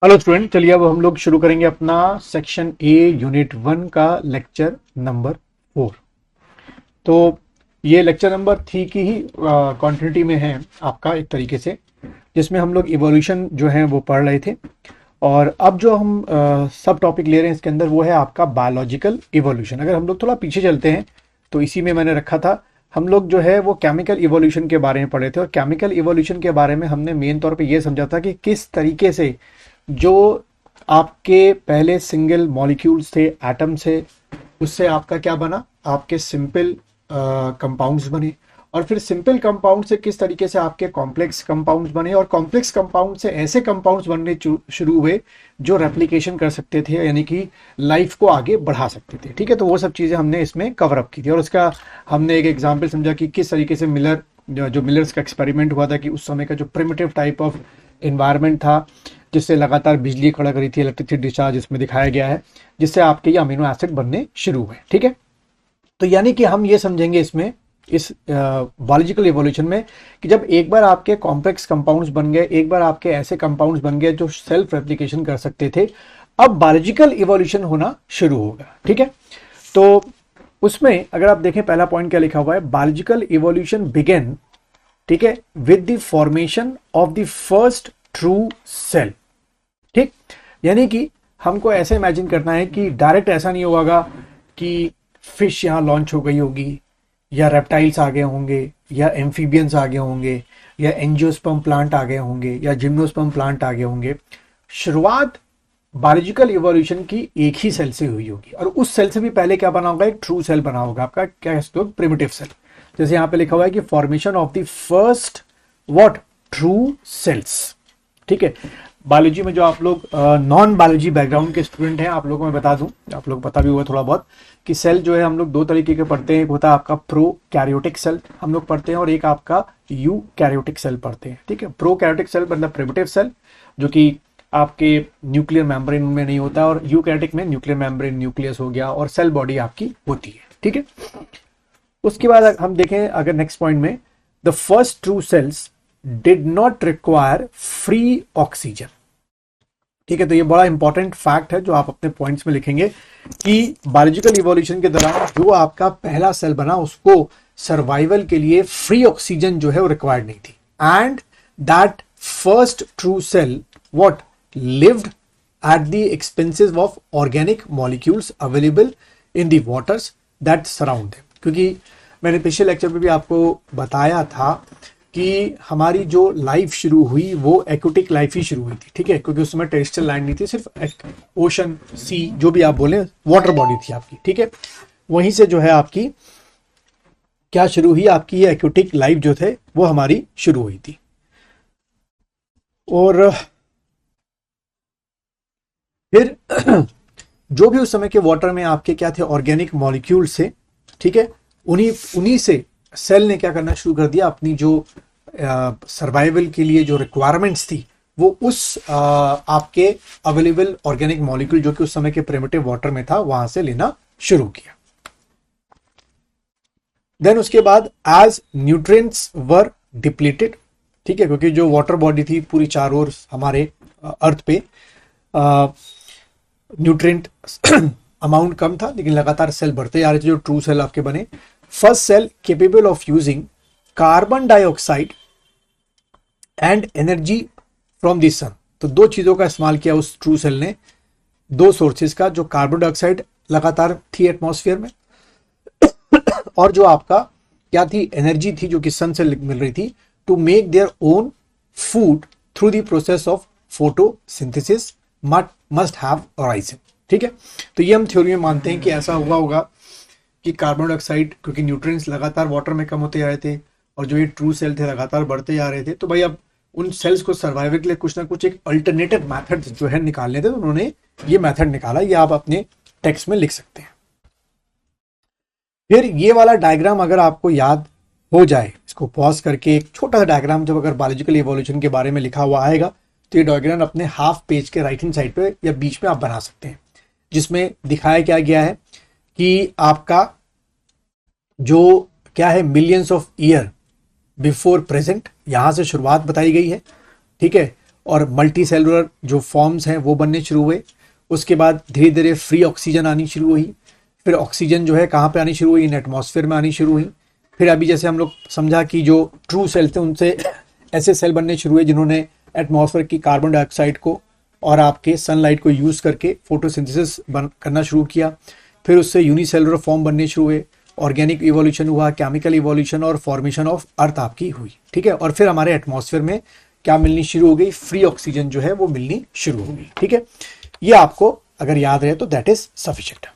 Hello student, चलिए अब हम लोग शुरू करेंगे अपना सेक्शन ए यूनिट 1 का लेक्चर नंबर 4। तो ये लेक्चर नंबर 3 की ही कंटिन्यूटी में है आपका एक तरीके से, जिसमें हम लोग इवोल्यूशन जो है वो पढ़ रहे थे। और अब जो हम सब टॉपिक ले रहे हैं इसके अंदर वो है आपका बायोलॉजिकल इवोल्यूशन। अगर हम लोग थोड़ा पीछे चलते हैं तो इसी में मैंने रखा था, हम लोग जो है वो केमिकल इवोल्यूशन के बारे में पढ़े थे। और केमिकल इवोल्यूशन के बारे में हमने मेन तौर पे ये समझा था कि किस तरीके से जो आपके पहले सिंगल मॉलिक्यूल्स थे, एटम्स थे, उससे आपका क्या बना, आपके सिंपल कंपाउंड्स बने। और फिर सिंपल कंपाउंड से किस तरीके से आपके कॉम्प्लेक्स कंपाउंड्स बने, और कॉम्प्लेक्स कंपाउंड से ऐसे कंपाउंड्स बनने शुरू हुए जो रेप्लिकेशन कर सकते थे, यानी कि लाइफ को आगे बढ़ा सकते थे। ठीक है, तो वो सब चीज़ें हमने इसमें कवर अप की थी। और उसका हमने एक एग्जाम्पल समझा कि किस तरीके से जो मिलर्स का एक्सपेरिमेंट हुआ था कि उस समय का जो प्रिमिटिव टाइप ऑफ एनवायरनमेंट था, जिससे लगातार बिजली खड़ा करी थी, इलेक्ट्रिसिटी डिस्चार्ज इसमें दिखाया गया है, जिससे आपके ये अमीनो एसिड बनने शुरू हुए। ठीक है, तो यानी कि हम ये समझेंगे इसमें, इस बायोलॉजिकल इवोल्यूशन में, कि जब एक बार आपके कॉम्प्लेक्स कंपाउंड्स बन गए, एक बार आपके ऐसे कंपाउंड्स बन गए जो सेल्फ रेप्लिकेशन कर सकते थे, अब बायोलॉजिकल इवोल्यूशन होना शुरू होगा। ठीक है, तो उसमें अगर आप देखें पहला पॉइंट क्या लिखा हुआ है, बायोलॉजिकल इवोल्यूशन बिगेन, ठीक है, with the formation of the first true cell. ठीक, यानी कि हमको ऐसे इमेजिन करना है कि डायरेक्ट ऐसा नहीं होगा कि फिश यहां लॉन्च हो गई होगी, या रेप्टाइल्स आ गए होंगे, या एम्फीबियंस आ गए होंगे, या एंजियोस्पर्म प्लांट आ गए होंगे, या जिम्नोस्पर्म प्लांट आ गए होंगे। शुरुआत बायोलॉजिकल इवोल्यूशन की एक ही सेल से हुई होगी, और उस सेल से भी पहले क्या बना होगा, एक ट्रू सेल बना होगा, आपका क्या कहते हो, प्रिमिटिव सेल। जैसे यहां पे लिखा हुआ है कि formation of the first what, true cells. ठीक है, बायोलॉजी में जो आप लोग नॉन बायोलॉजी बैकग्राउंड के स्टूडेंट हैं, आप लोगों को मैं बता दूं, आप लोग पता भी हुआ थोड़ा बहुत, कि सेल जो है हम लोग दो तरीके के पढ़ते हैं। एक होता है आपका प्रो कैरियोटिक सेल हम लोग पढ़ते हैं, और एक आपका यू कैरियोटिक सेल पढ़ते हैं। ठीक है, प्रो कैरियोटिक सेल मतलब प्रिमिटिव सेल, जो कि आपके न्यूक्लियर मेम्ब्रेन में नहीं होता, और यू कैरियोटिक में न्यूक्लियर मेम्ब्रेन, न्यूक्लियस हो गया, और सेल बॉडी आपकी होती है। ठीक है, उसके बाद हम देखें अगर नेक्स्ट पॉइंट में, the first true cells did not require free oxygen. ठीक है, तो ये बड़ा इंपॉर्टेंट फैक्ट है जो आप अपने पॉइंट्स में लिखेंगे, कि बायोलॉजिकल इवोल्यूशन के दौरान जो आपका पहला सेल बना उसको सर्वाइवल के लिए फ्री ऑक्सीजन जो है वो रिक्वायर्ड नहीं थी। And that first true cell what, lived at the expenses of organic molecules available in the waters that surround them. क्योंकि मैंने पिछले लेक्चर में भी आपको बताया था कि हमारी जो लाइफ शुरू हुई वो एक्वेटिक लाइफ ही शुरू हुई थी। ठीक है, क्योंकि उस समय टेरेस्ट्रियल लैंड नहीं थी, सिर्फ ओशन, सी, जो भी आप बोले, वाटर बॉडी थी आपकी। ठीक है, वहीं से जो है आपकी क्या शुरू हुई, आपकी ये एक्वेटिक लाइफ जो थे वो हमारी शुरू हुई थी। और फिर जो भी उस समय के वाटर में आपके क्या थे, ऑर्गेनिक मॉलिक्यूल्स थे। ठीक है, उन्हीं उन्हीं से सेल ने क्या करना शुरू कर दिया, अपनी जो सर्वाइवल के लिए जो रिक्वायरमेंट्स थी वो उस आपके अवेलेबल ऑर्गेनिक मॉलिक्यूल जो कि उस समय के प्रिमिटिव वाटर में था वहां से लेना शुरू किया। देन उसके बाद एज न्यूट्रिएंट्स वर डिप्लीटेड, ठीक है, क्योंकि जो वाटर बॉडी थी पूरी चारों ओर हमारे अर्थ पे, न्यूट्रिएंट अमाउंट कम था, लेकिन लगातार सेल बढ़ते जा रहे थे जो ट्रू सेल आपके बने। First cell capable of using carbon dioxide and energy from the sun. तो दो चीजों का इस्तेमाल किया उस ट्रू सेल ने, दो सोर्सेज का, जो कार्बन डाइऑक्साइड लगातार थी एटमॉस्फेयर में, और जो आपका क्या थी, एनर्जी थी जो कि सन से मिल रही थी, to make their own food through the process of photosynthesis must have arisen. ठीक है, तो ये हम थ्योरी में मानते हैं कि ऐसा हुआ होगा कि कार्बन डाइऑक्साइड, क्योंकि न्यूट्रिएंट्स लगातार वाटर में कम होते जा रहे थे, और जो ये ट्रू सेल थे लगातार बढ़ते जा रहे थे, तो भाई अब उन सेल्स को सर्वाइवल के लिए कुछ ना कुछ एक अल्टरनेटिव मेथड जो है निकालने थे, तो उन्होंने ये मेथड निकाला। ये आप अपने टेक्स्ट में लिख सकते हैं। फिर ये वाला डायग्राम अगर आपको याद हो जाए, इसको पॉज करके, एक छोटा सा डायग्राम जब अगर बायोलॉजिकल इवोल्यूशन के बारे में लिखा हुआ आएगा, तो ये डायग्राम अपने हाफ पेज के राइट हैंड साइड पे या बीच में आप बना सकते हैं, जिसमें दिखाया क्या गया है कि आपका जो क्या है, millions of year before present, यहां से शुरुआत बताई गई है। ठीक है, और मल्टी सेलुलर जो फॉर्म्स हैं वो बनने शुरू हुए। उसके बाद धीरे धीरे फ्री ऑक्सीजन आनी शुरू हुई। फिर ऑक्सीजन जो है कहाँ पे आनी शुरू हुई, इन एटमॉस्फेयर में आनी शुरू हुई। फिर अभी जैसे हम लोग समझा कि जो ट्रू सेल थे उनसे ऐसे सेल बनने शुरू हुए जिन्होंने एटमॉस्फेयर की कार्बन डाइऑक्साइड को और आपके सनलाइट को यूज करके फोटोसिंथेसिस करना शुरू किया। फिर उससे यूनिसेलुलर फॉर्म बनने शुरू हुए, ऑर्गेनिक इवोल्यूशन हुआ, केमिकल इवोल्यूशन और फॉर्मेशन ऑफ अर्थ आपकी हुई। ठीक है, और फिर हमारे एटमॉस्फेयर में क्या मिलनी शुरू हो गई, फ्री ऑक्सीजन जो है वो मिलनी शुरू हो गई। ठीक है, ये आपको अगर याद रहे तो दैट इज सफिशिएंट।